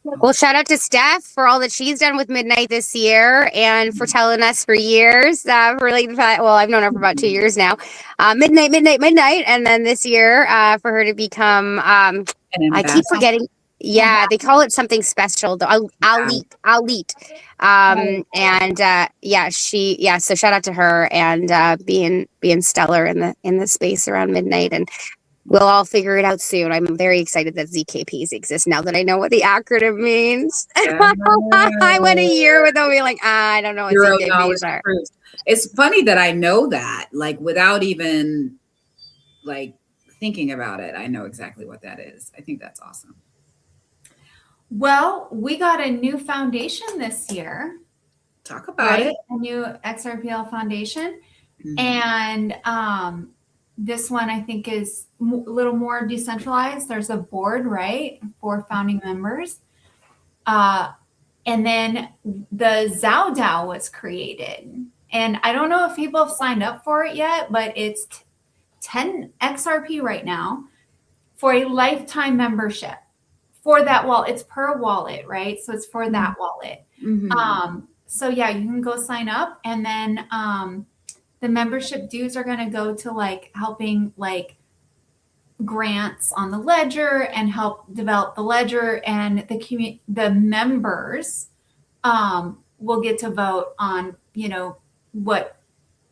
Well, shout out to Steph for all that she's done with Midnight this year and for telling us for years, for like the fact, well, I've known her for about 2 years now, midnight. And then this year for her to become, I keep forgetting. Yeah, they call it something special though. Alit. So shout out to her and being stellar in the space around Midnight, and we'll all figure it out soon. I'm very excited that ZKPs exist now that I know what the acronym means. I went a year without being like, I don't know what ZKPs are. It's funny that I know that, like without even like thinking about it, I know exactly what that is. I think that's awesome. Well, we got a new foundation this year. Talk about it. A new XRPL foundation. Mm-hmm. And this one I think is a little more decentralized. There's a board, right? 4 founding members. And then the Zao DAO was created. And I don't know if people have signed up for it yet, but it's 10 XRP right now for a lifetime membership. For that wallet, it's per wallet, right? So it's for that wallet. Mm-hmm. So yeah, you can go sign up, and then the membership dues are going to go to like helping like grants on the ledger and help develop the ledger, and the members will get to vote on, what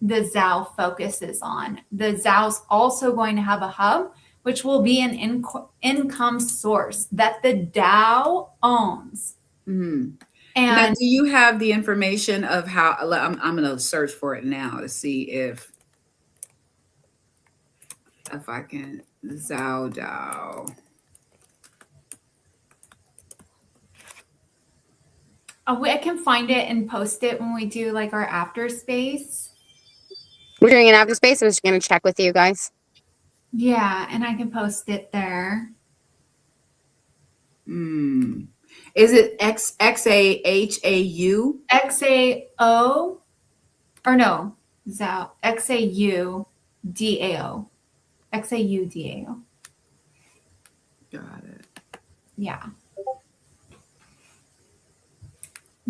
the ZAO focuses on. The ZAO's also going to have a hub, which will be an income source that the DAO owns. Mm-hmm. And now, do you have the information of how? I'm going to search for it now to see if I can. ZAO DAO. I can find it and post it when we do like our after space. We're doing an after space. I'm just going to check with you guys. Yeah, and I can post it there. Is it XAHAU? XAO, or no, ZAO, XAUDAO. XAUDAO. Got it. Yeah.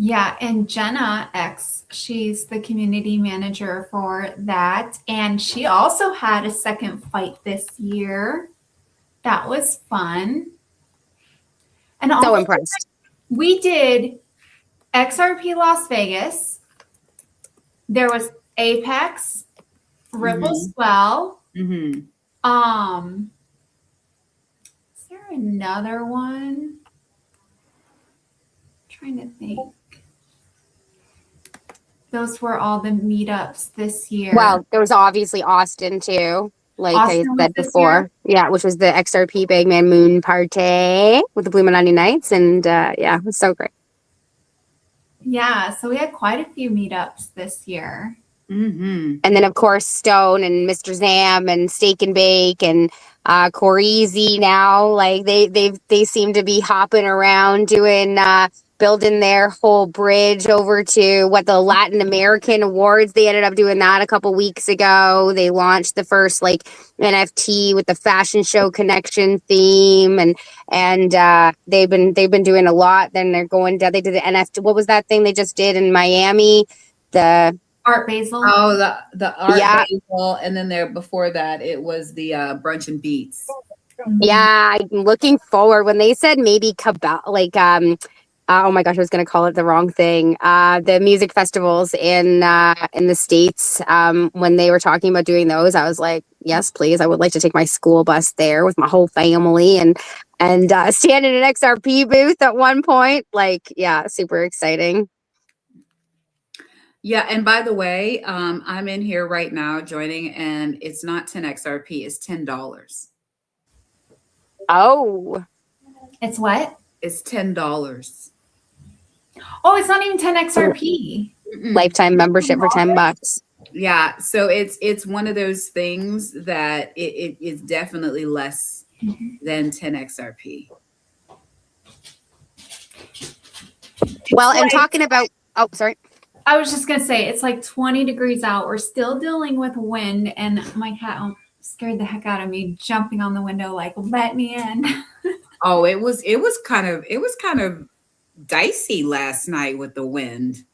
Yeah, and Jenna X, she's the community manager for that. And she also had a second fight this year. That was fun. And So impressed. We did XRP Las Vegas. There was Apex, Ripple Swell. Mm-hmm. Is there another one? I'm trying to think. Those were all the meetups this year. Well, there was obviously Austin too, like Austin I said before. Yeah, which was the XRP Big Man Moon Party with the Illuminati Nights, and yeah, it was so great. Yeah, so we had quite a few meetups this year. Mm-hmm. And then of course Stone and Mr. Zam and Steak and Bake and Corizi now, like they seem to be hopping around doing building their whole bridge over to the Latin American Awards. They ended up doing that a couple weeks ago. They launched the first like NFT with the fashion show connection theme, and they've been doing a lot. Then they're going down. They did the NFT. What was that thing they just did in Miami? The Art Basel. Oh, the Art Basel, and then before that it was the Brunch and Beats. Yeah, I'm looking forward when they said maybe oh my gosh, I was going to call it the wrong thing. The music festivals in the States, when they were talking about doing those, I was like, yes, please. I would like to take my school bus there with my whole family and stand in an XRP booth at one point. Like, yeah, super exciting. Yeah, and by the way, I'm in here right now joining, and it's not 10 XRP, it's $10. Oh. It's what? It's $10. Oh, it's not even 10 XRP. Lifetime membership for $10. Yeah, so it's one of those things that it is definitely less than 10 XRP. Well, and talking about, oh, sorry. I was just going to say, it's like 20 degrees out. We're still dealing with wind, and my cat scared the heck out of me, jumping on the window like, let me in. Oh, it was kind of dicey last night with the wind.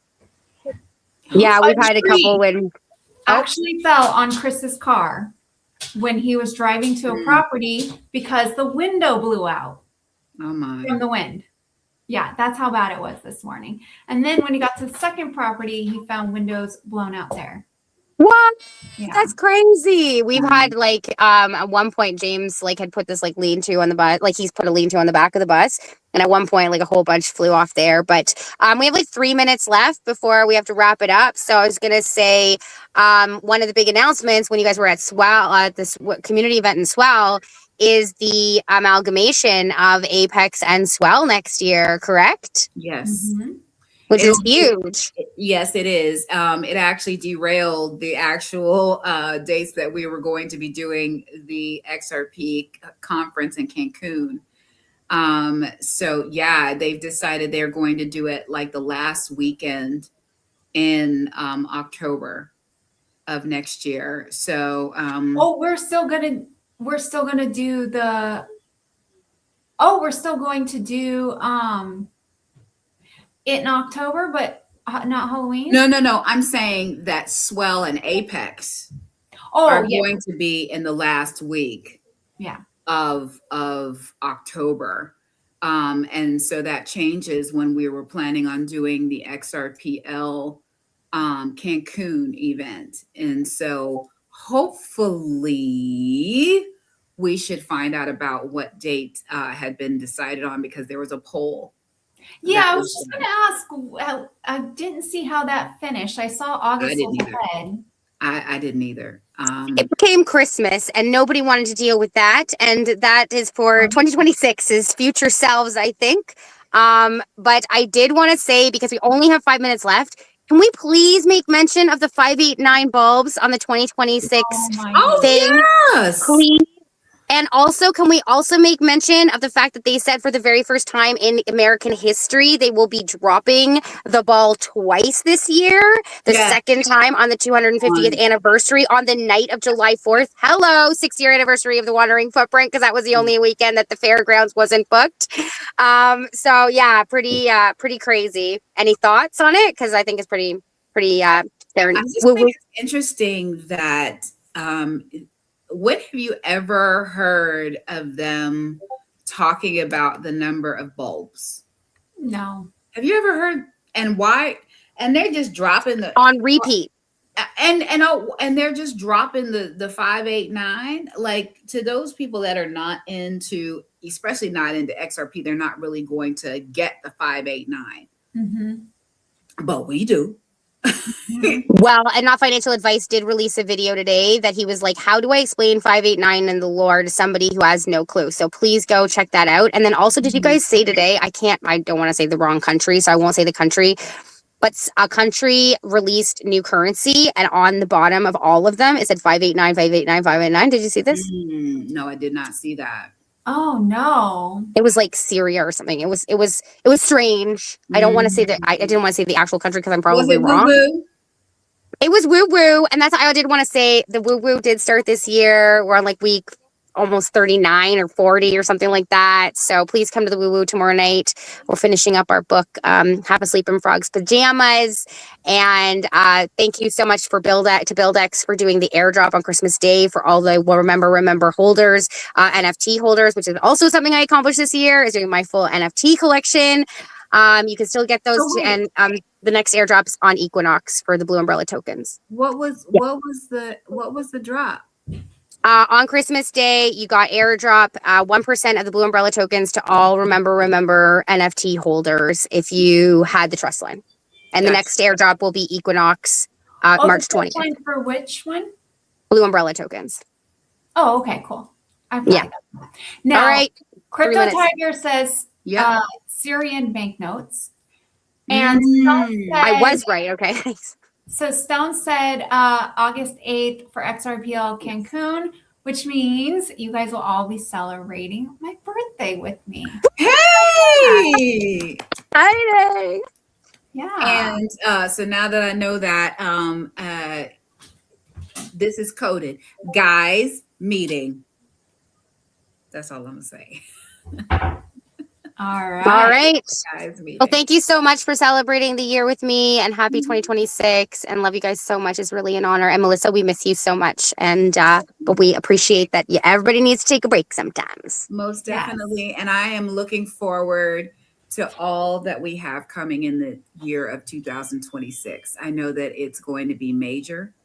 Yeah, we've had a couple wind. Actually fell on Chris's car when he was driving to a property because the window blew out. Oh my. From the wind. Yeah, that's how bad it was this morning. And then when he got to the second property, he found windows blown out there. What? Yeah. That's crazy. We've had like at one point James like had put this like lean-to on the bus, like he's put a lean-to on the back of the bus, and at one point like a whole bunch flew off there. But we have like 3 minutes left before we have to wrap it up. So I was gonna say one of the big announcements when you guys were at Swell at this community event in Swell is the amalgamation of Apex and Swell next year, correct? Yes. Mm-hmm. Which is huge. Yes, it is. It actually derailed the actual dates that we were going to be doing the XRP conference in Cancun. So yeah, they've decided they're going to do it like the last weekend in October of next year. So we're still going to do it in October, but not Halloween? No. I'm saying that Swell and Apex are going to be in the last week of October. And so that changes when we were planning on doing the XRPL Cancun event. And so hopefully we should find out about what date had been decided on, because there was a poll. Yeah, I was just going to ask. Well, I didn't see how that finished. I saw August was ahead. I didn't either. It became Christmas and nobody wanted to deal with that. And that is for 2026's future selves, I think. But I did want to say, because we only have 5 minutes left, can we please make mention of the 589 bulbs on the 2026 thing? Yes. Please. And also, can we also make mention of the fact that they said for the very first time in American history, they will be dropping the ball twice this year. The second time on the 250th anniversary on the night of July 4th. Hello, 6-year anniversary of the Wandering Footprint, because that was the only weekend that the fairgrounds wasn't booked. So yeah, pretty crazy. Any thoughts on it? Because I think it's pretty. I just think it's interesting that. When have you ever heard of them talking about the number of bulbs? No. Have you ever heard? And why? And they're just dropping on repeat. And they're just dropping the 589. Like, to those people that are not into, especially not into XRP, they're not really going to get the 589. Mm-hmm. But we do. Well, and Not Financial Advice did release a video today that he was like, how do I explain 589 and the lore to somebody who has no clue? So please go check that out. And then also, did you guys say today, I don't want to say the wrong country, so I won't say the country, but a country released new currency, and on the bottom of all of them, it said 589, 589, 589. Did you see this? No, I did not see that. Oh no. It was like Syria or something. It was strange. I don't want to say that. I didn't want to say the actual country because I'm probably wrong. Woo-woo? It was woo woo, and that's I did want to say the woo woo did start this year. We're on like week almost 39 or 40 or something like that. So please come to the woo woo tomorrow night. We're finishing up our book, Half Asleep in Frog's Pajamas. And thank you so much for BuildX for doing the airdrop on Christmas Day for all the remember holders, NFT holders, which is also something I accomplished this year, is doing my full NFT collection. You can still get those, and the next airdrops on Equinox for the Blue Umbrella tokens. What was the drop? On Christmas Day, you got airdrop 1% of the Blue Umbrella tokens to all remember NFT holders if you had the trust line. And the next airdrop will be Equinox March 20th. For which one? Blue Umbrella tokens. Oh, okay, cool. Yeah. Now, all right. Crypto Tiger says Syrian banknotes. And I was right. Okay. So Stone said August 8th for XRPL Cancun, which means you guys will all be celebrating my birthday with me. Hey! Exciting! Yeah. And so now that I know that, this is coded. Guys, meeting. That's all I'm going to say. All right. All right. Guys, meeting. Well, thank you so much for celebrating the year with me, and happy 2026, and love you guys so much. It's really an honor. And Melissa, we miss you so much. And but we appreciate that everybody needs to take a break sometimes. Most definitely. Yes. And I am looking forward to all that we have coming in the year of 2026. I know that it's going to be major,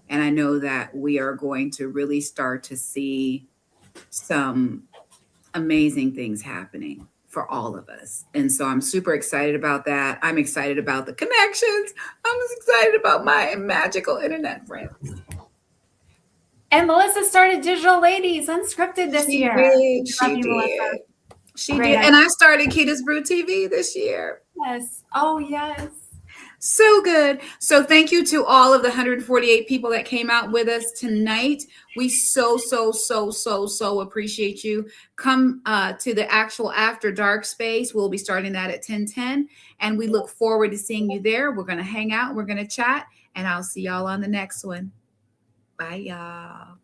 and I know that we are going to really start to see some amazing things happening for all of us. And so I'm super excited about that. I'm excited about the connections. I'm excited about my magical internet friends. And Melissa started Digital Ladies Unscripted this year. She did. And I started Keda's Brew TV this year. Yes. Oh, yes. So good. So thank you to all of the 148 people that came out with us tonight. We so appreciate you. Come to the actual After Dark space. We'll be starting that at 10:10, and we look forward to seeing you there. We're going to hang out. We're going to chat, and I'll see y'all on the next one. Bye, y'all.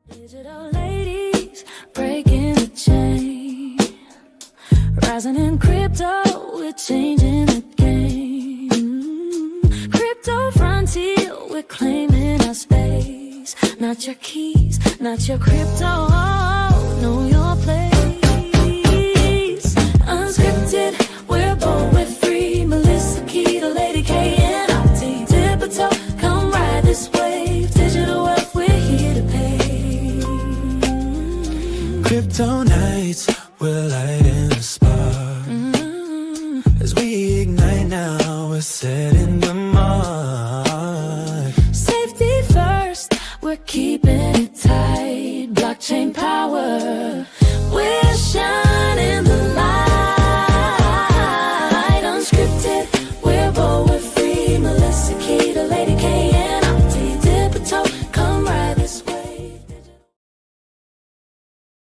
Digital ladies breaking the chain, rising in crypto, we're changing the game. Crypto frontier, we're claiming our space. Not your keys, not your crypto, know your place. said in